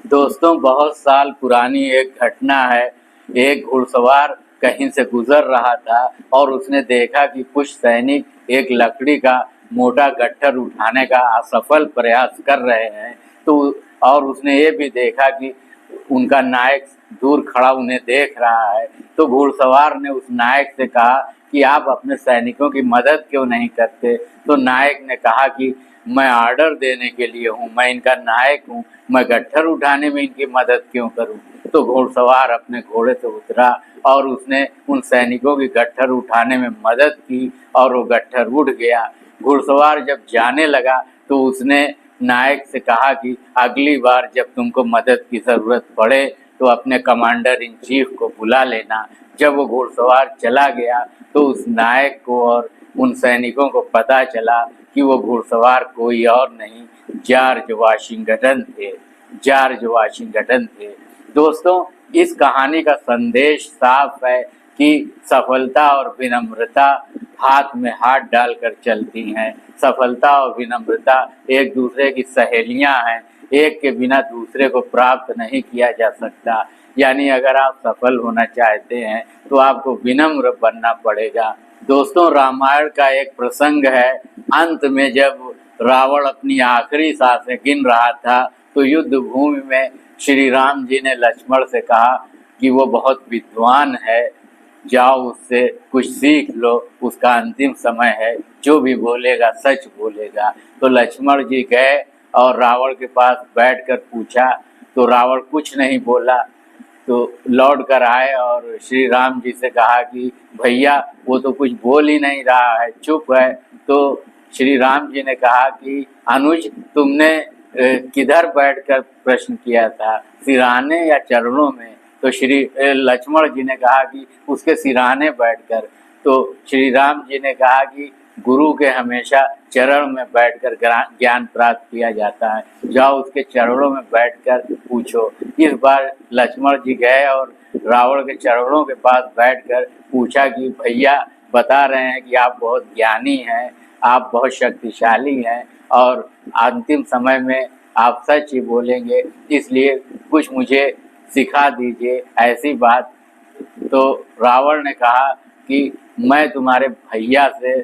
दोस्तों, बहुत साल पुरानी एक घटना है। एक घुड़सवार कहीं से गुजर रहा था और उसने देखा कि कुछ सैनिक एक लकड़ी का मोटा गट्ठर उठाने का असफल प्रयास कर रहे हैं। तो और उसने ये भी देखा कि उनका नायक दूर खड़ा उन्हें देख रहा है। तो घुड़सवार ने उस नायक से कहा कि आप अपने सैनिकों की मदद क्यों नहीं करते। तो नायक ने कहा कि मैं ऑर्डर देने के लिए हूँ, मैं इनका नायक हूँ, मैं गट्ठर उठाने में इनकी मदद क्यों करूँ। तो घुड़सवार अपने घोड़े से उतरा और उसने उन सैनिकों की गट्ठर उठाने में मदद की और वो गट्ठर उठ गया। घुड़सवार जब जाने लगा तो उसने नायक से कहा कि अगली बार जब तुमको मदद की ज़रूरत पड़े तो अपने कमांडर इन चीफ को बुला लेना। जब वो घुड़सवार चला गया तो उस नायक को और उन सैनिकों को पता चला कि वो घुड़सवार कोई और नहीं, जॉर्ज वाशिंगटन थे। जॉर्ज वाशिंगटन थे। दोस्तों, इस कहानी का संदेश साफ है कि सफलता और विनम्रता हाथ में हाथ डालकर चलती हैं। सफलता और विनम्रता एक दूसरे की सहेलियां हैं। एक के बिना दूसरे को प्राप्त नहीं किया जा सकता। यानी अगर आप सफल होना चाहते हैं तो आपको विनम्र बनना पड़ेगा। दोस्तों, रामायण का एक प्रसंग है। अंत में जब रावण अपनी आखिरी सांसें गिन रहा था तो युद्ध भूमि में श्री राम जी ने लक्ष्मण से कहा कि वो बहुत विद्वान है, जाओ उससे कुछ सीख लो, उसका अंतिम समय है, जो भी बोलेगा सच बोलेगा। तो लक्ष्मण जी गए और रावण के पास बैठकर पूछा तो रावण कुछ नहीं बोला। तो लौट कर आए और श्री राम जी से कहा कि भैया वो तो कुछ बोल ही नहीं रहा है, चुप है। तो श्री राम जी ने कहा कि अनुज, तुमने किधर बैठकर प्रश्न किया था, सिराने या चरणों में। तो श्री लक्ष्मण जी ने कहा कि उसके सिराने बैठकर। तो श्री राम जी ने कहा कि गुरु के हमेशा चरण में बैठकर ज्ञान प्राप्त किया जाता है, जाओ उसके चरणों में बैठकर पूछो। इस बार लक्ष्मण जी गए और रावण के चरणों के पास बैठकर पूछा कि भैया बता रहे हैं कि आप बहुत ज्ञानी हैं, आप बहुत शक्तिशाली हैं और अंतिम समय में आप सच ही बोलेंगे, इसलिए कुछ मुझे सिखा दीजिए ऐसी बात। तो रावण ने कहा कि मैं तुम्हारे भैया से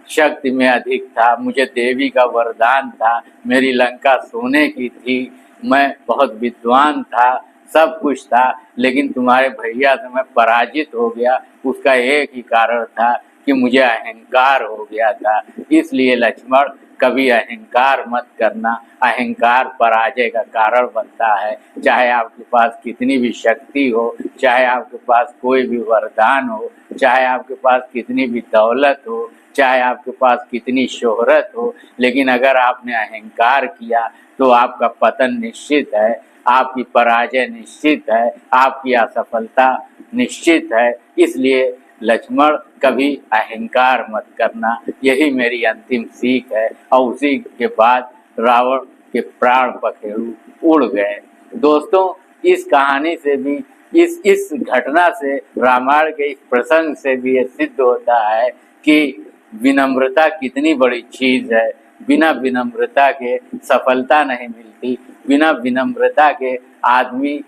शक्ति में अधिक था, मुझे देवी का वरदान था, मेरी लंका सोने की थी, मैं बहुत विद्वान था, सब कुछ था, लेकिन तुम्हारे भैया से मैं पराजित हो गया। उसका एक ही कारण था कि मुझे अहंकार हो गया था। इसलिए लक्ष्मण, कभी अहंकार मत करना, अहंकार पराजय का कारण बनता है। चाहे आपके पास कितनी भी शक्ति हो, चाहे आपके पास कोई भी वरदान हो, चाहे आपके पास कितनी भी दौलत हो, चाहे आपके पास कितनी शोहरत हो, लेकिन अगर आपने अहंकार किया तो आपका पतन निश्चित है, आपकी पराजय निश्चित है, आपकी असफलता निश्चित है। इसलिए लक्ष्मण, कभी अहंकार मत करना, यही मेरी अंतिम सीख है। और उसी के बाद रावण के प्राण पखेरु उड़ गए। दोस्तों, इस कहानी से भी, इस घटना से, रामायण के इस प्रसंग से भी ये सिद्ध होता है कि विनम्रता कितनी बड़ी चीज है। बिना विनम्रता के सफलता नहीं मिलती, बिना विनम्रता के आदमी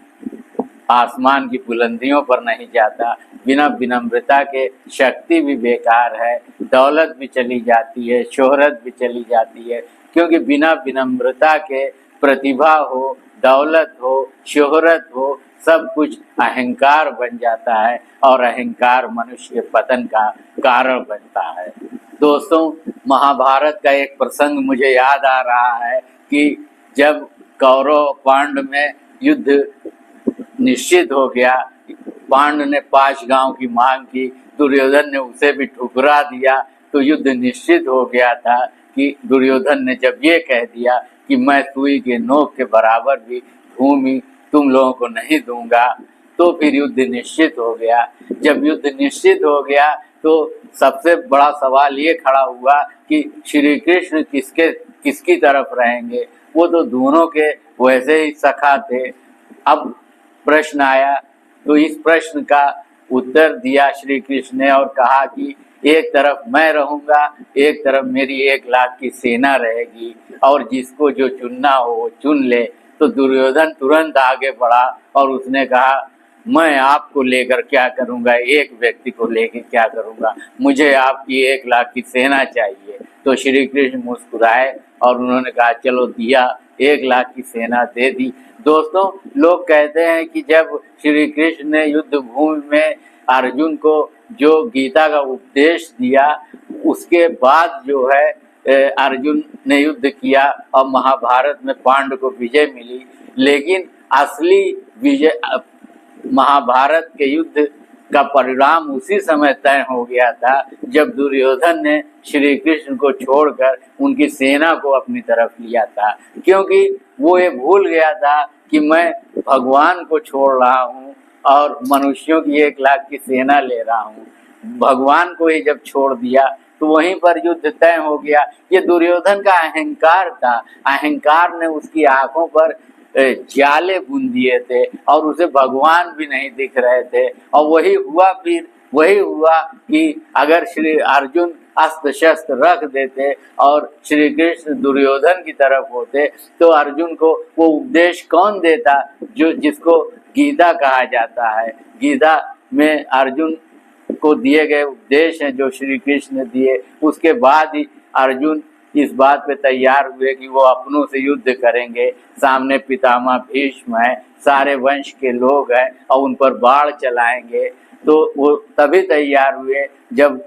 आसमान की बुलंदियों पर नहीं जाता, बिना विनम्रता के शक्ति भी बेकार है, दौलत भी चली जाती है, शोहरत भी चली जाती है। क्योंकि बिना विनम्रता के प्रतिभा हो, दौलत हो, शोहरत हो, सब कुछ अहंकार बन जाता है और अहंकार मनुष्य के पतन का कारण बनता है। दोस्तों, महाभारत का एक प्रसंग मुझे याद आ रहा है कि जब कौरव पांडव में युद्ध निश्चित हो गया, पांडव ने 5 गांव की मांग की, दुर्योधन ने उसे भी ठुकरा दिया, तो युद्ध निश्चित हो गया था कि दुर्योधन ने जब ये कह दिया कि मैं सुई के नोक के बराबर भी भूमि तुम लोगों को नहीं दूंगा, तो फिर युद्ध निश्चित हो गया। जब युद्ध निश्चित हो गया तो सबसे बड़ा सवाल ये खड़ा हुआ कि श्री कृष्ण किसकी तरफ रहेंगे। वो तो दोनों के वैसे ही सखा थे। अब प्रश्न आया, तो इस प्रश्न का उत्तर दिया श्री कृष्ण ने और कहा कि एक तरफ मैं रहूंगा, एक तरफ मेरी 1 लाख की सेना रहेगी, और जिसको जो चुनना हो वो चुन ले। तो दुर्योधन तुरंत आगे बढ़ा और उसने कहा, मैं आपको लेकर क्या करूंगा, एक व्यक्ति को लेकर क्या करूंगा, मुझे आपकी 1 लाख की सेना चाहिए। तो श्री कृष्ण मुस्कुराए और उन्होंने कहा, चलो दिया, 1 लाख की सेना दे दी। दोस्तों, लोग कहते हैं कि जब श्री कृष्ण ने युद्ध भूमि में अर्जुन को जो गीता का उपदेश दिया, उसके बाद जो है अर्जुन ने युद्ध किया और महाभारत में पांडव को विजय मिली। लेकिन असली विजय महाभारत के युद्ध का परिणाम उसी समय तय हो गया था जब दुर्योधन ने श्री कृष्ण को छोड़कर उनकी सेना को अपनी तरफ लिया था, क्योंकि वो ये भूल गया था कि मैं भगवान को छोड़ रहा हूँ और मनुष्यों की 1 लाख की सेना ले रहा हूँ। भगवान को ही जब छोड़ दिया तो वहीं पर युद्ध तय हो गया। ये दुर्योधन का अहंकार था, अहंकार ने उसकी आंखों पर जाले बुन दिए थे और उसे भगवान भी नहीं दिख रहे थे। और वही हुआ कि अगर श्री अर्जुन अस्त्र शस्त्र रख देते और श्री कृष्ण दुर्योधन की तरफ होते तो अर्जुन को वो उपदेश कौन देता जो जिसको गीता कहा जाता है। गीता में अर्जुन को दिए गए उपदेश हैं जो श्री कृष्ण ने दिए। उसके बाद ही अर्जुन इस बात पे तैयार हुए कि वो अपनों से युद्ध करेंगे। सामने पितामह भीष्म है, सारे वंश के लोग हैं और उन पर बाढ़ चलाएंगे। तो वो तभी तैयार हुए जब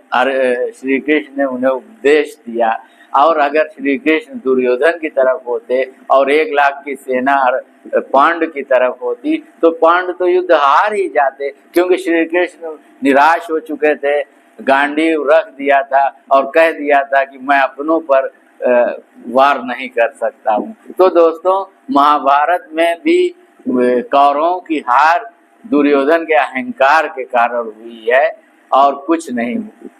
श्री कृष्ण ने उन्हें उपदेश दिया। और अगर श्री कृष्ण दुर्योधन की तरफ होते और 1 लाख की सेना पांडव की तरफ होती तो पांडव तो युद्ध हार ही जाते, क्योंकि श्री कृष्ण निराश हो चुके थे, गांडीव रख दिया था और कह दिया था कि मैं अपनों पर वार नहीं कर सकता हूँ। तो दोस्तों, महाभारत में भी कौरवों की हार दुर्योधन के अहंकार के कारण हुई है और कुछ नहीं,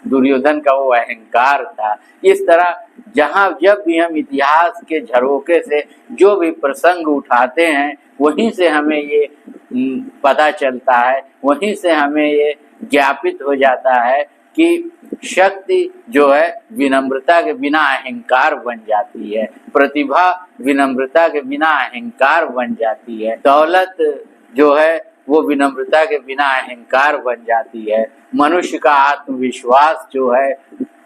दुर्योधन का वो अहंकार था। इस तरह जहाँ जब भी हम इतिहास के झरोके से जो भी प्रसंग उठाते हैं वहीं से हमें ये पता चलता है, वहीं से हमें ये ज्ञापित हो जाता है कि शक्ति जो है विनम्रता के बिना अहंकार बन जाती है, प्रतिभा विनम्रता के बिना अहंकार बन जाती है, दौलत जो है वो विनम्रता के बिना अहंकार बन जाती है, मनुष्य का आत्मविश्वास जो है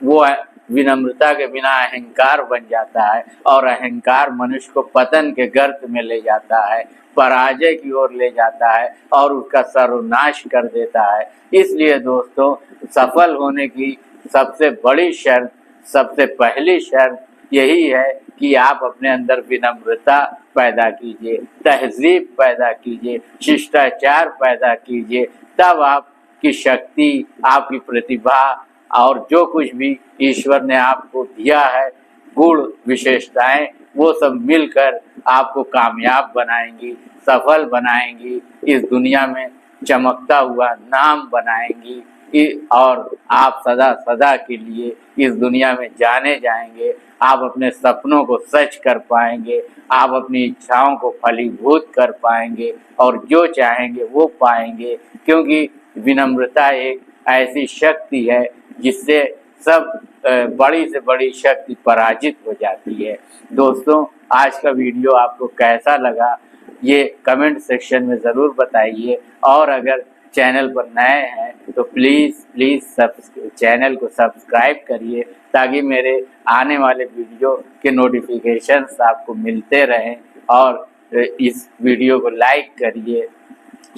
वो विनम्रता के बिना अहंकार बन जाता है और अहंकार मनुष्य को पतन के गर्त में ले जाता है, पराजय की ओर ले जाता है और उसका सर्वनाश कर देता है। इसलिए दोस्तों, सफल होने की सबसे बड़ी शर्त, सबसे पहली शर्त यही है कि आप अपने अंदर विनम्रता पैदा कीजिए, तहजीब पैदा कीजिए, शिष्टाचार पैदा कीजिए, तब आपकी शक्ति, आपकी प्रतिभा और जो कुछ भी ईश्वर ने आपको दिया है, गुण विशेषताएं, वो सब मिलकर आपको कामयाब बनाएंगी, सफल बनाएंगी, इस दुनिया में चमकता हुआ नाम बनाएंगी और आप सदा सदा के लिए इस दुनिया में जाने जाएंगे। आप अपने सपनों को सच कर पाएंगे, आप अपनी इच्छाओं को फलीभूत कर पाएंगे और जो चाहेंगे वो पाएंगे, क्योंकि विनम्रता एक ऐसी शक्ति है जिससे सब बड़ी से बड़ी शक्ति पराजित हो जाती है। दोस्तों, आज का वीडियो आपको कैसा लगा ये कमेंट सेक्शन में ज़रूर बताइए और अगर चैनल पर नए हैं तो प्लीज़ चैनल को सब्सक्राइब करिए ताकि मेरे आने वाले वीडियो के नोटिफिकेशंस आपको मिलते रहें। और इस वीडियो को लाइक करिए,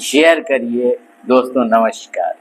शेयर करिए। दोस्तों, नमस्कार।